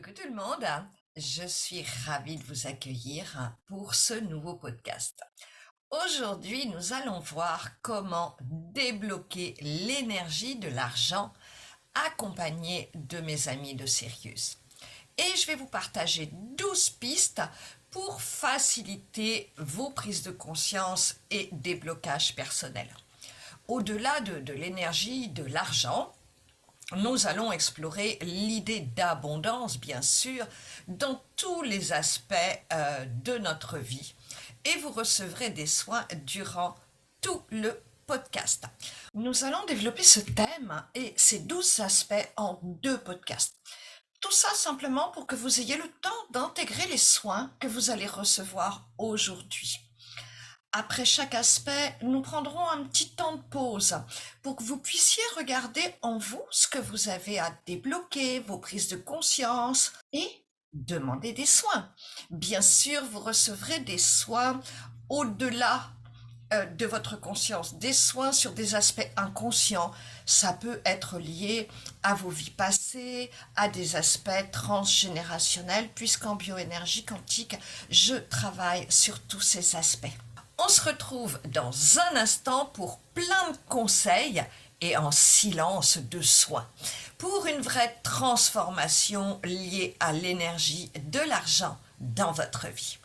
Coucou tout le monde, je suis ravie de vous accueillir pour ce nouveau podcast. Aujourd'hui, nous allons voir comment débloquer l'énergie de l'argent accompagné de mes amis de Sirius. Et je vais vous partager 12 pistes pour faciliter vos prises de conscience et déblocages personnels. Au-delà de l'énergie de l'argent, nous allons explorer l'idée d'abondance, bien sûr, dans tous les aspects de notre vie. Et vous recevrez des soins durant tout le podcast. Nous allons développer ce thème et ces 12 aspects en 2 podcasts. Tout ça simplement pour que vous ayez le temps d'intégrer les soins que vous allez recevoir aujourd'hui. Après chaque aspect, nous prendrons un petit temps de pause pour que vous puissiez regarder en vous ce que vous avez à débloquer, vos prises de conscience et demander des soins. Bien sûr, vous recevrez des soins au-delà de votre conscience, des soins sur des aspects inconscients. Ça peut être lié à vos vies passées, à des aspects transgénérationnels, puisqu'en bioénergie quantique, je travaille sur tous ces aspects. On se retrouve dans un instant pour plein de conseils et en silence de soins pour une vraie transformation liée à l'énergie de l'argent dans votre vie.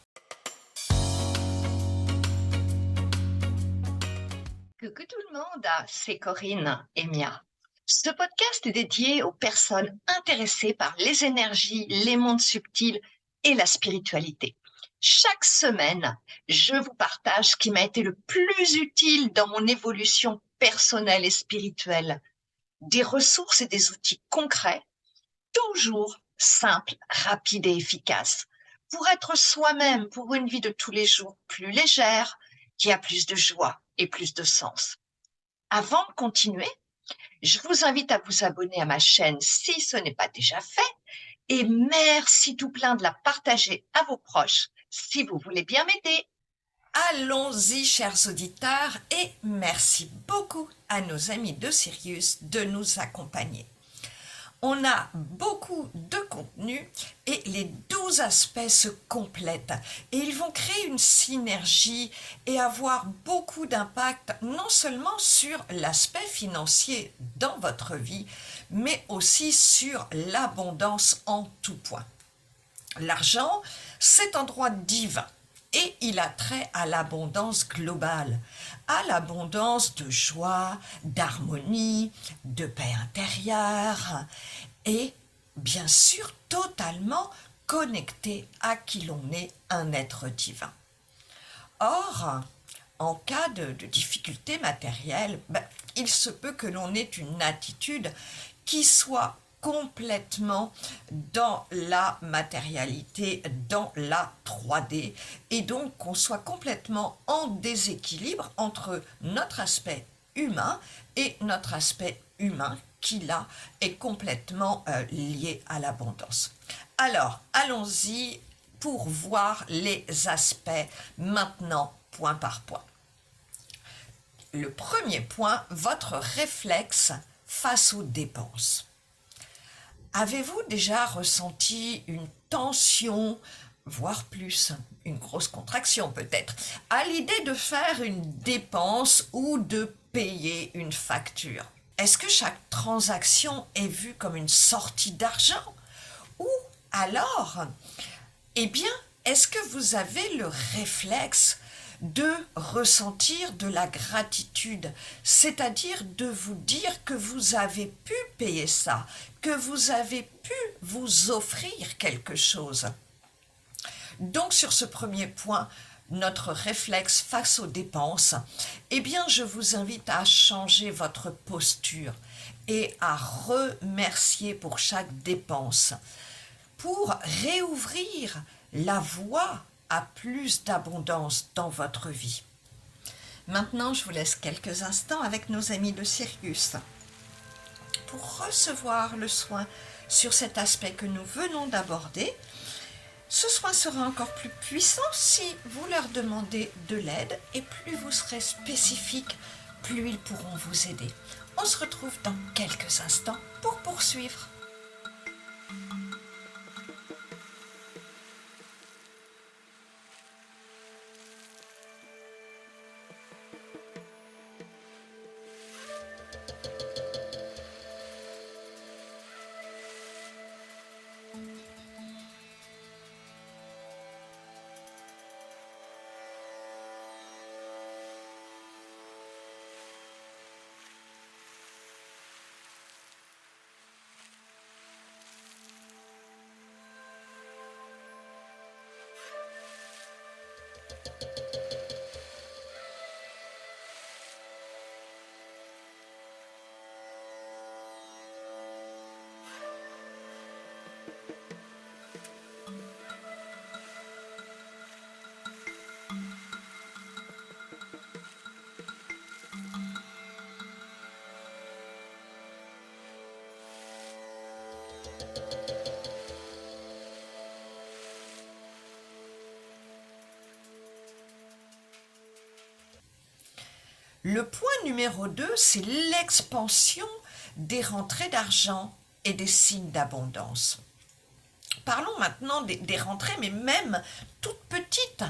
Coucou tout le monde, c'est Corinne et Mia. Ce podcast est dédié aux personnes intéressées par les énergies, les mondes subtils et la spiritualité. Chaque semaine, je vous partage ce qui m'a été le plus utile dans mon évolution personnelle et spirituelle. Des ressources et des outils concrets, toujours simples, rapides et efficaces, pour être soi-même, pour une vie de tous les jours plus légère, qui a plus de joie et plus de sens. Avant de continuer, je vous invite à vous abonner à ma chaîne si ce n'est pas déjà fait et merci tout plein de la partager à vos proches si vous voulez bien m'aider. Allons-y, chers auditeurs, et merci beaucoup à nos amis de Sirius de nous accompagner. On a beaucoup de contenu et les 12 aspects se complètent et ils vont créer une synergie et avoir beaucoup d'impact non seulement sur l'aspect financier dans votre vie, mais aussi sur l'abondance en tout point. L'argent, c'est un droit divin et il a trait à l'abondance globale, à l'abondance de joie, d'harmonie, de paix intérieure et bien sûr totalement connecté à qui l'on est, un être divin. Or, en cas de difficulté matérielle, il se peut que l'on ait une attitude qui soit complètement dans la matérialité, dans la 3D, et donc qu'on soit complètement en déséquilibre entre notre aspect humain et notre aspect humain qui là est complètement lié à l'abondance. Alors, allons-y pour voir les aspects maintenant point par point. Le premier point, votre réflexe face aux dépenses. Avez-vous déjà ressenti une tension, voire plus, une grosse contraction peut-être, à l'idée de faire une dépense ou de payer une facture? Est-ce que chaque transaction est vue comme une sortie d'argent? Ou alors, eh bien, est-ce que vous avez le réflexe de ressentir de la gratitude, c'est-à-dire de vous dire que vous avez pu payer ça, que vous avez pu vous offrir quelque chose. Donc sur ce premier point, notre réflexe face aux dépenses, eh bien je vous invite à changer votre posture et à remercier pour chaque dépense, pour réouvrir la voie à plus d'abondance dans votre vie. Maintenant, je vous laisse quelques instants avec nos amis de Sirius pour recevoir le soin sur cet aspect que nous venons d'aborder. Ce soin sera encore plus puissant si vous leur demandez de l'aide et plus vous serez spécifique, plus ils pourront vous aider. On se retrouve dans quelques instants pour poursuivre. Le point numéro 2, c'est l'expansion des rentrées d'argent et des signes d'abondance. Parlons maintenant des rentrées, mais même toutes petites,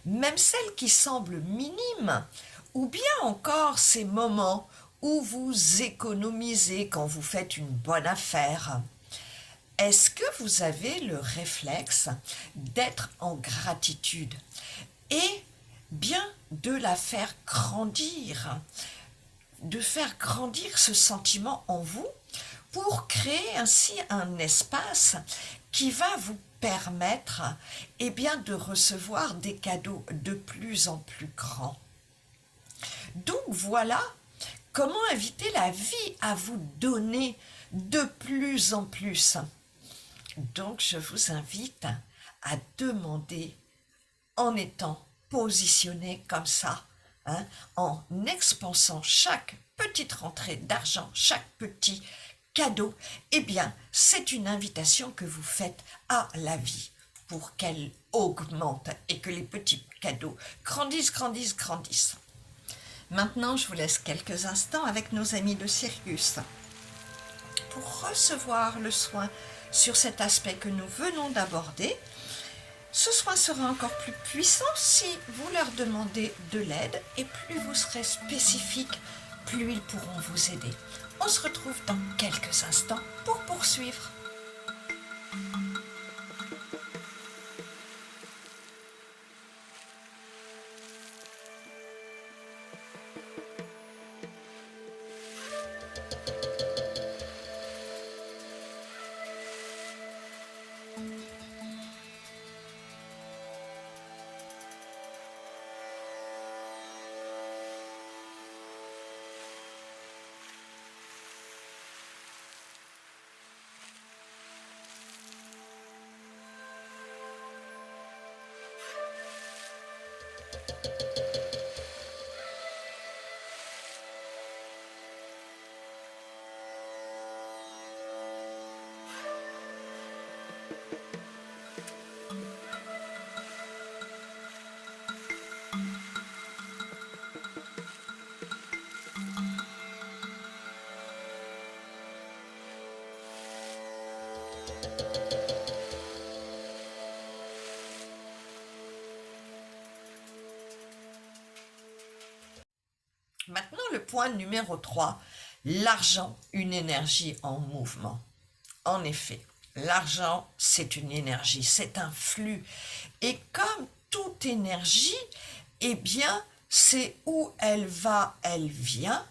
même celles qui semblent minimes, ou bien encore ces moments où vous économisez quand vous faites une bonne affaire. Est-ce que vous avez le réflexe d'être en gratitude et bien de la faire grandir, de faire grandir ce sentiment en vous pour créer ainsi un espace qui va vous permettre bien, de recevoir des cadeaux de plus en plus grands. Donc voilà comment inviter la vie à vous donner de plus en plus. Donc je vous invite à demander en étant positionné comme ça, hein, en expansant chaque petite rentrée d'argent, chaque petit cadeau, eh bien, c'est une invitation que vous faites à la vie pour qu'elle augmente et que les petits cadeaux grandissent, grandissent, grandissent. Maintenant, je vous laisse quelques instants avec nos amis de Sirius pour recevoir le soin sur cet aspect que nous venons d'aborder. Ce soin sera encore plus puissant si vous leur demandez de l'aide et plus vous serez spécifique, plus ils pourront vous aider. On se retrouve dans quelques instants pour poursuivre. Maintenant, le point numéro 3, l'argent, une énergie en mouvement. En effet, l'argent, c'est une énergie, c'est un flux. Et comme toute énergie, eh bien, c'est où elle va, elle vient,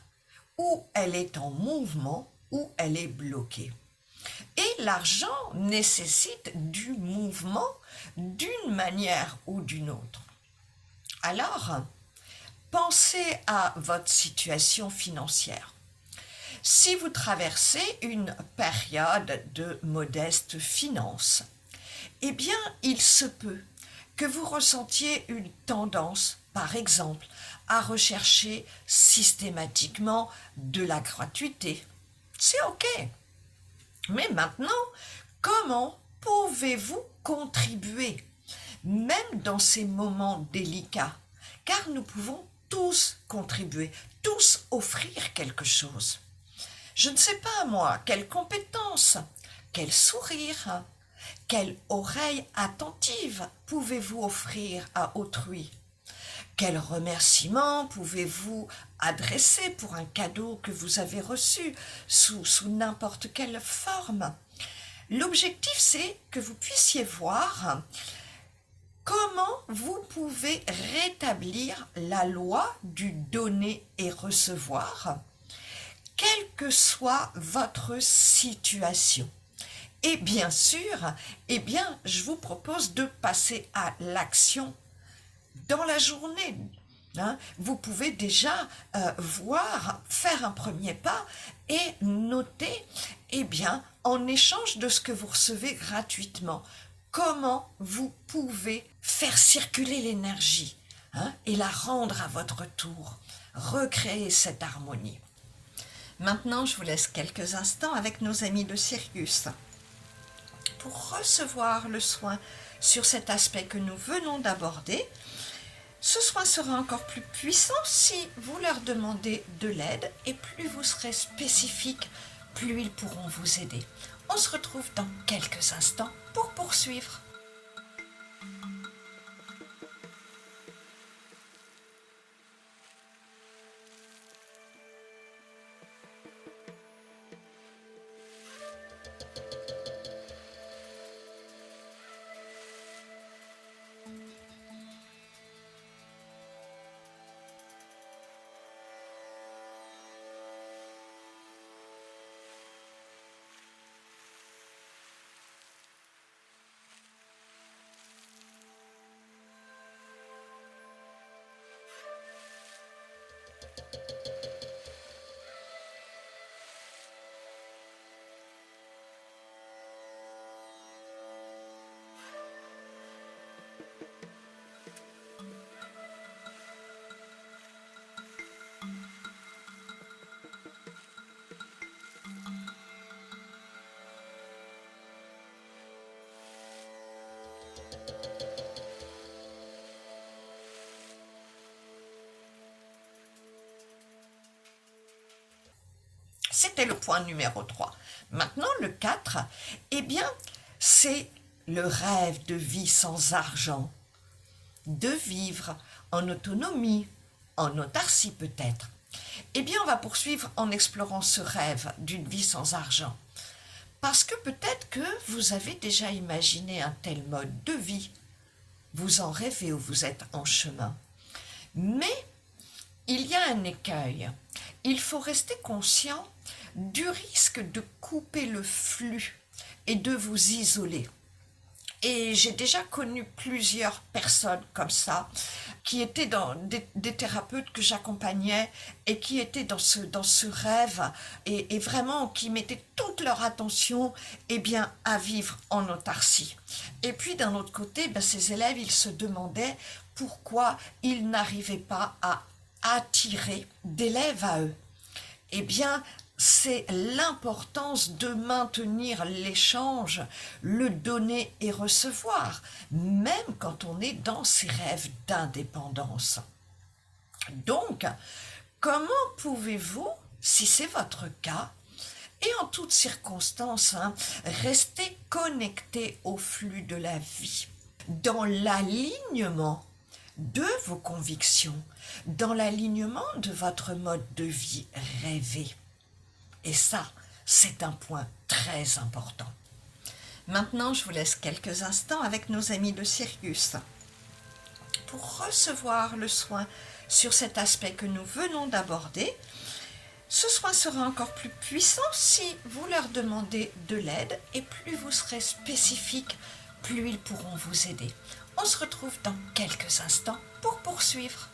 où elle est en mouvement, où elle est bloquée. Et l'argent nécessite du mouvement d'une manière ou d'une autre. Alors, pensez à votre situation financière. Si vous traversez une période de modeste finance, eh bien, il se peut que vous ressentiez une tendance, par exemple, à rechercher systématiquement de la gratuité. C'est OK. Mais maintenant, comment pouvez-vous contribuer, même dans ces moments délicats? Car nous pouvons tous contribuer, tous offrir quelque chose. Je ne sais pas moi, quelle compétence, quel sourire, quelle oreille attentive pouvez-vous offrir à autrui? Quel remerciement pouvez-vous adresser pour un cadeau que vous avez reçu sous n'importe quelle forme? L'objectif, c'est que vous puissiez voir comment vous pouvez rétablir la loi du donner et recevoir, quelle que soit votre situation. Et bien sûr, eh bien, je vous propose de passer à l'action dans la journée. Hein, vous pouvez déjà faire un premier pas et noter, eh bien, en échange de ce que vous recevez gratuitement, comment vous pouvez faire circuler l'énergie, hein, et la rendre à votre tour, recréer cette harmonie. Maintenant, je vous laisse quelques instants avec nos amis de Sirius pour recevoir le soin sur cet aspect que nous venons d'aborder. Ce soin sera encore plus puissant si vous leur demandez de l'aide, et plus vous serez spécifique, plus ils pourront vous aider. On se retrouve dans quelques instants pour poursuivre. C'était le point numéro 3. Maintenant, le 4, eh bien, c'est le rêve de vie sans argent, de vivre en autonomie, en autarcie peut-être. Eh bien, on va poursuivre en explorant ce rêve d'une vie sans argent. Parce que peut-être que vous avez déjà imaginé un tel mode de vie. Vous en rêvez ou vous êtes en chemin. Mais il y a un écueil. Il faut rester conscient du risque de couper le flux et de vous isoler. Et j'ai déjà connu plusieurs personnes comme ça, qui étaient dans des thérapeutes que j'accompagnais et qui étaient dans ce rêve et vraiment qui mettaient toute leur attention, eh bien, à vivre en autarcie. Et puis d'un autre côté, ces élèves, ils se demandaient pourquoi ils n'arrivaient pas à attirer d'élèves à eux. Eh bien, c'est l'importance de maintenir l'échange, le donner et recevoir, même quand on est dans ces rêves d'indépendance. Donc, comment pouvez-vous, si c'est votre cas, et en toutes circonstances, rester connecté au flux de la vie, dans l'alignement de vos convictions, dans l'alignement de votre mode de vie rêvé? Et ça, c'est un point très important. Maintenant, je vous laisse quelques instants avec nos amis de Sirius pour recevoir le soin sur cet aspect que nous venons d'aborder. Ce soin sera encore plus puissant si vous leur demandez de l'aide, et plus vous serez spécifique, plus ils pourront vous aider. On se retrouve dans quelques instants pour poursuivre.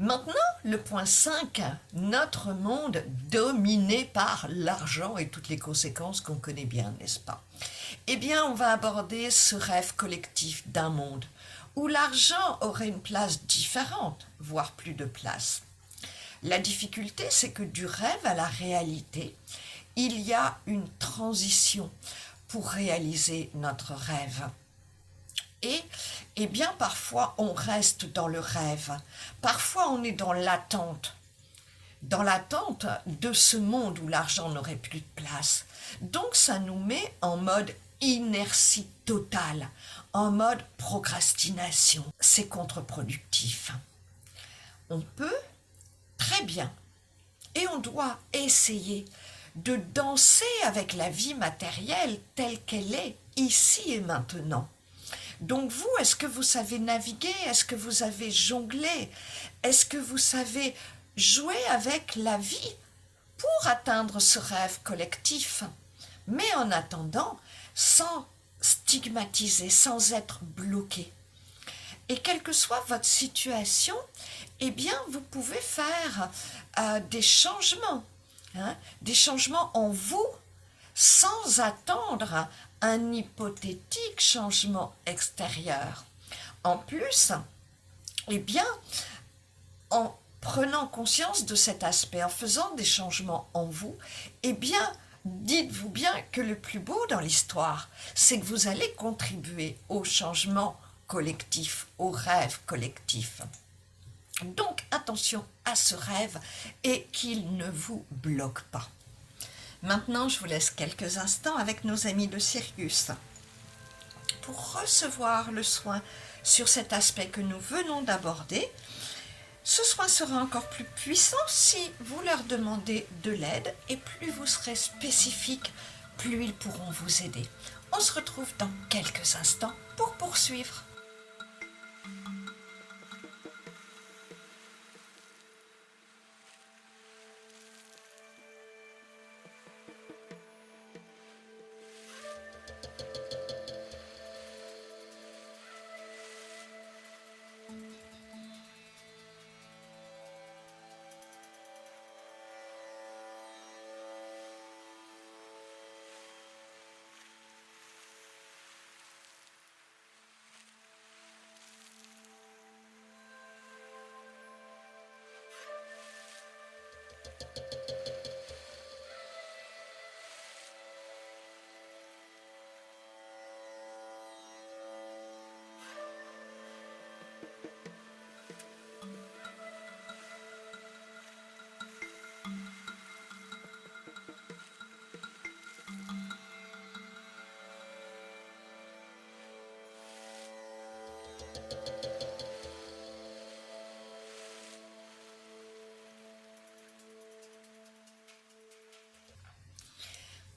Maintenant, le point 5, notre monde dominé par l'argent et toutes les conséquences qu'on connaît bien, n'est-ce pas? Eh bien, on va aborder ce rêve collectif d'un monde où l'argent aurait une place différente, voire plus de place. La difficulté, c'est que du rêve à la réalité, il y a une transition pour réaliser notre rêve. Et, eh bien, parfois, on reste dans le rêve. Parfois, on est dans l'attente de ce monde où l'argent n'aurait plus de place. Donc, ça nous met en mode inertie totale, en mode procrastination. C'est contre-productif. On peut très bien, et on doit essayer de danser avec la vie matérielle telle qu'elle est, ici et maintenant. Donc vous, est-ce que vous savez naviguer? Est-ce que vous avez jonglé? Est-ce que vous savez jouer avec la vie pour atteindre ce rêve collectif? Mais en attendant, sans stigmatiser, sans être bloqué. Et quelle que soit votre situation, eh bien, vous pouvez faire des changements en vous, sans attendre un hypothétique changement extérieur. En plus, eh bien, en prenant conscience de cet aspect, en faisant des changements en vous, eh bien, dites-vous bien que le plus beau dans l'histoire, c'est que vous allez contribuer au changement collectif, au rêve collectif. Donc, attention à ce rêve et qu'il ne vous bloque pas. Maintenant, je vous laisse quelques instants avec nos amis de Sirius pour recevoir le soin sur cet aspect que nous venons d'aborder. Ce soin sera encore plus puissant si vous leur demandez de l'aide et plus vous serez spécifique, plus ils pourront vous aider. On se retrouve dans quelques instants pour poursuivre.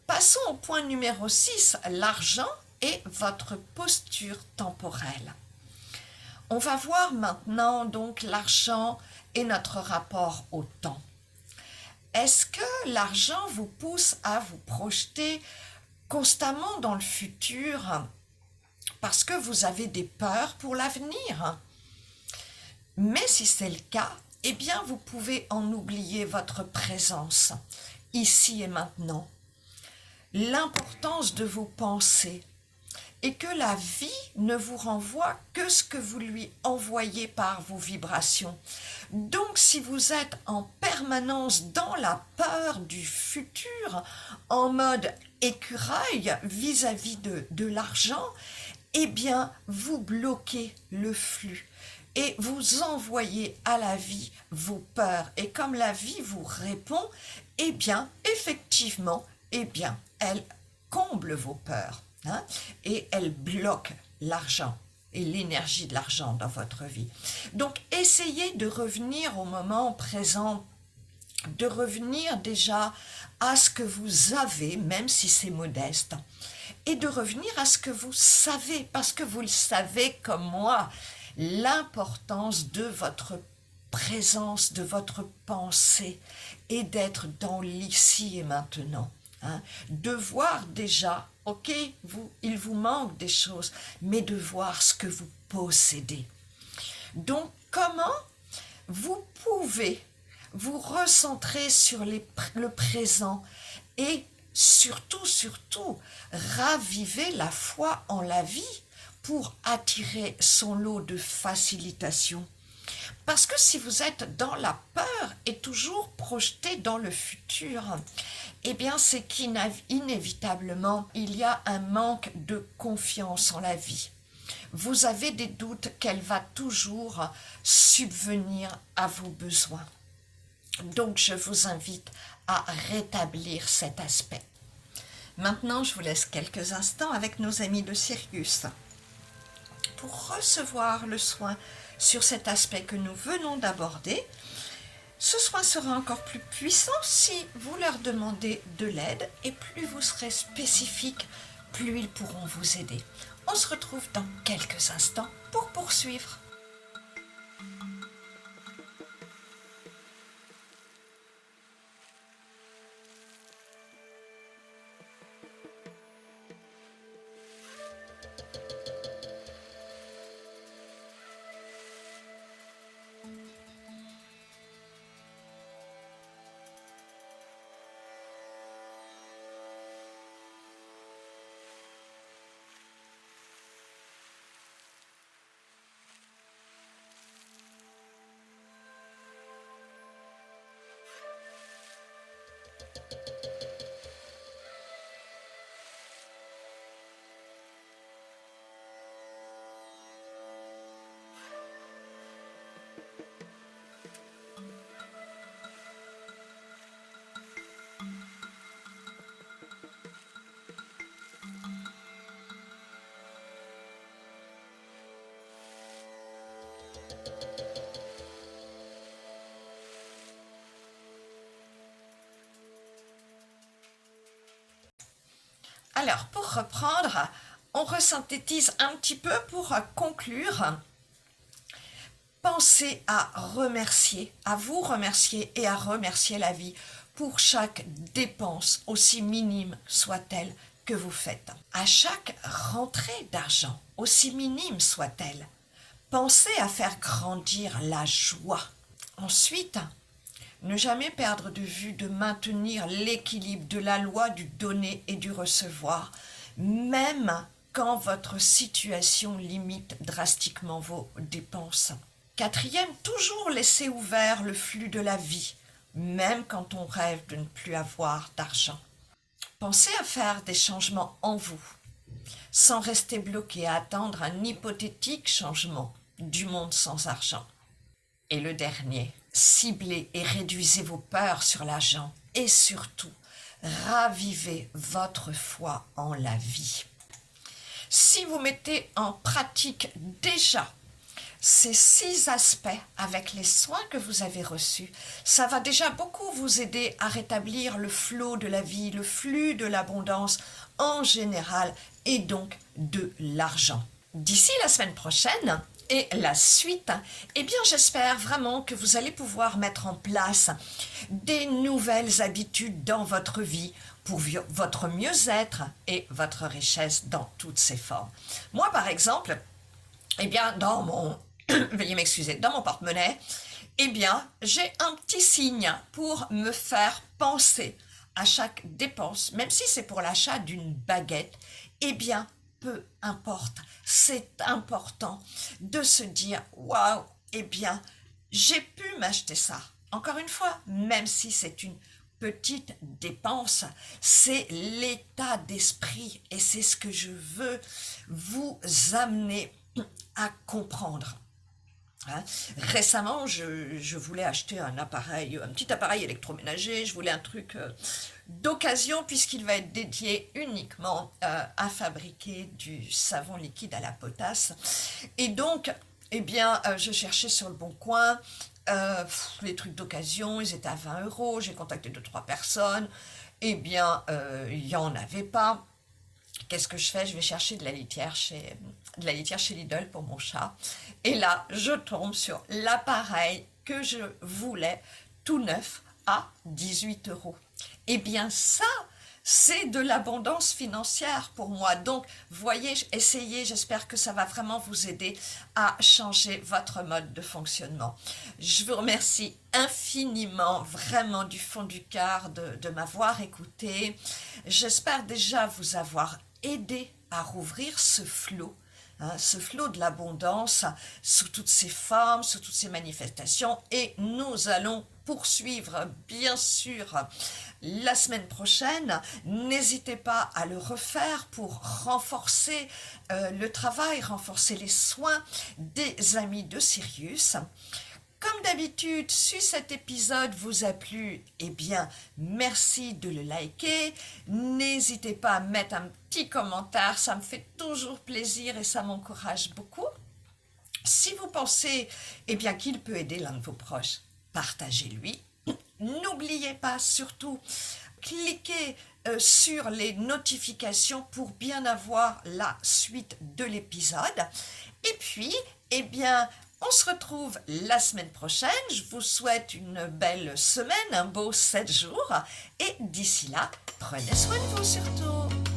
Passons au point numéro 6, l'argent et votre posture temporelle. On va voir maintenant donc l'argent et notre rapport au temps. Est-ce que l'argent vous pousse à vous projeter constamment dans le futur parce que vous avez des peurs pour l'avenir? Mais si c'est le cas, eh bien vous pouvez en oublier votre présence, ici et maintenant. L'importance de vos pensées et que la vie ne vous renvoie que ce que vous lui envoyez par vos vibrations. Donc si vous êtes en permanence dans la peur du futur, en mode écureuil vis-à-vis de l'argent, eh bien vous bloquez le flux et vous envoyez à la vie vos peurs. Et comme la vie vous répond, eh bien effectivement, eh bien elle comble vos peurs. Et elle bloque l'argent et l'énergie de l'argent dans votre vie. Donc, essayez de revenir au moment présent, de revenir déjà à ce que vous avez, même si c'est modeste, et de revenir à ce que vous savez, parce que vous le savez comme moi, l'importance de votre présence, de votre pensée, et d'être dans l'ici et maintenant. De voir déjà, ok, il vous manque des choses, mais de voir ce que vous possédez. Donc, comment vous pouvez vous recentrer sur le présent et surtout, raviver la foi en la vie pour attirer son lot de facilitation. Parce que si vous êtes dans la peur et toujours projeté dans le futur, eh bien c'est qu'inévitablement il y a un manque de confiance en la vie. Vous avez des doutes qu'elle va toujours subvenir à vos besoins. Donc je vous invite à rétablir cet aspect. Maintenant, je vous laisse quelques instants avec nos amis de Sirius pour recevoir le soin sur cet aspect que nous venons d'aborder. Ce soin sera encore plus puissant si vous leur demandez de l'aide, et plus vous serez spécifique, plus ils pourront vous aider. On se retrouve dans quelques instants pour poursuivre. Alors, pour reprendre, on resynthétise un petit peu pour conclure. Pensez à remercier, à vous remercier et à remercier la vie pour chaque dépense, aussi minime soit-elle, que vous faites. À chaque rentrée d'argent, aussi minime soit-elle, pensez à faire grandir la joie. Ensuite, ne jamais perdre de vue de maintenir l'équilibre de la loi du donner et du recevoir, même quand votre situation limite drastiquement vos dépenses. Quatrième, toujours laisser ouvert le flux de la vie, même quand on rêve de ne plus avoir d'argent. Pensez à faire des changements en vous, sans rester bloqué à attendre un hypothétique changement du monde sans argent. Et le dernier, ciblez et réduisez vos peurs sur l'argent et surtout, ravivez votre foi en la vie. Si vous mettez en pratique déjà ces 6 aspects avec les soins que vous avez reçus, ça va déjà beaucoup vous aider à rétablir le flot de la vie, le flux de l'abondance en général et donc de l'argent. D'ici la semaine prochaine et la suite, eh bien j'espère vraiment que vous allez pouvoir mettre en place des nouvelles habitudes dans votre vie pour votre mieux-être et votre richesse dans toutes ses formes. Moi par exemple, eh bien dans mon veuillez m'excuser, dans mon porte-monnaie, eh bien, j'ai un petit signe pour me faire penser à chaque dépense, même si c'est pour l'achat d'une baguette, eh bien, peu importe, c'est important de se dire, waouh, eh bien, j'ai pu m'acheter ça. Encore une fois, même si c'est une petite dépense, c'est l'état d'esprit et c'est ce que je veux vous amener à comprendre. Hein? Récemment, je voulais acheter un petit appareil électroménager, je voulais un truc d'occasion puisqu'il va être dédié uniquement à fabriquer du savon liquide à la potasse. Et donc, eh bien, je cherchais sur le bon coin les trucs d'occasion, ils étaient à 20 €, j'ai contacté 2-3 personnes, eh bien, il n'y en avait pas. Qu'est-ce que je fais? Je vais chercher de la litière chez Lidl pour mon chat. Et là, je tombe sur l'appareil que je voulais tout neuf à 18 €. Eh bien ça, c'est de l'abondance financière pour moi. Donc, voyez, essayez, j'espère que ça va vraiment vous aider à changer votre mode de fonctionnement. Je vous remercie infiniment, vraiment du fond du cœur de m'avoir écouté. J'espère déjà vous avoir aidé à rouvrir ce flot de l'abondance sous toutes ses formes, sous toutes ses manifestations. Et nous allons poursuivre, bien sûr, la semaine prochaine. N'hésitez pas à le refaire pour renforcer le travail, renforcer les soins des amis de Sirius. Comme d'habitude, si cet épisode vous a plu, eh bien, merci de le liker. N'hésitez pas à mettre un petit commentaire, ça me fait toujours plaisir et ça m'encourage beaucoup. Si vous pensez, eh bien, qu'il peut aider l'un de vos proches, partagez-lui. N'oubliez pas surtout, cliquez sur les notifications pour bien avoir la suite de l'épisode. Et puis, eh bien, on se retrouve la semaine prochaine. Je vous souhaite une belle semaine, un beau 7 jours. Et d'ici là, prenez soin de vous surtout.